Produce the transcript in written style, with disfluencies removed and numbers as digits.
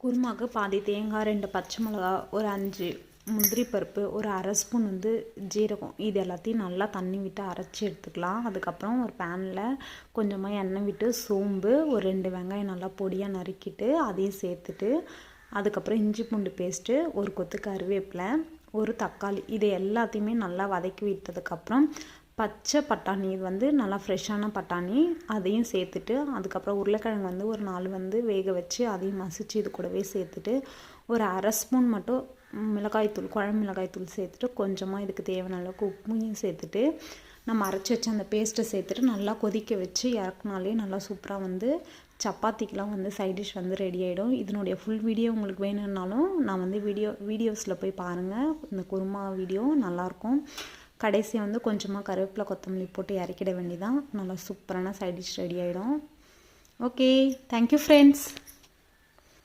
குருமாவுக்கு பாதி தேங்காய், 2 பச்சை மிளகா, ஒரு 5 முந்திரி பருப்பு, ஒரு அரை ஸ்பூன் ஜீரகம், இது எல்லாத்தையும் நல்லா தண்ணி விட்டு அரைச்சி எடுத்துக்கலாம். அதுக்கப்புறம் ஒரு பேனில் கொஞ்சமாக எண்ணெய் விட்டு சோம்பு, ஒரு 2 வெங்காயம் நல்லா பொடியாக நறுக்கிட்டு அதையும் சேர்த்துட்டு, அதுக்கப்புறம் இஞ்சி பூண்டு பேஸ்ட்டு, ஒரு கொத்து கருவேப்பிலை, ஒரு தக்காளி, இது எல்லாத்தையுமே நல்லா வதக்கி விட்டதுக்கப்புறம் பச்சை பட்டாணி, இது நல்லா ஃப்ரெஷ்ஷான பட்டாணி, அதையும் சேர்த்துட்டு, அதுக்கப்புறம் உருளைக்கிழங்கு ஒரு 4 வேக வச்சு அதையும் மசிச்சு இது கூடவே சேர்த்துட்டு, ஒரு அரை ஸ்பூன் மட்டும் மிளகாய்த்தூள், குழம்பு மிளகாய்த்தூள் சேர்த்துட்டு, கொஞ்சமாக இதுக்கு தேவையான அளவுக்கு உப்பையும் சேர்த்துட்டு, நம்ம அரைச்சி வச்சு அந்த பேஸ்ட்டை சேர்த்துட்டு நல்லா கொதிக்க வச்சு இறக்குனாலே நல்லா சூப்பராக சப்பாத்திக்கெலாம் சைட் டிஷ் ரெடி ஆகிடும். இதனுடைய ஃபுல் வீடியோ உங்களுக்கு வேணும்னாலும் நான் வீடியோஸில் போய் பாருங்கள். இந்த குருமா வீடியோ நல்லாயிருக்கும். கடைசியாக கொஞ்சமாக கருவேப்பிலை, கொத்தமல்லி போட்டு இறக்கிட வேண்டியதான். நல்லா சூப்பரான சைட் டிஷ் ரெடி ஆகிடும். Okay, thank you friends.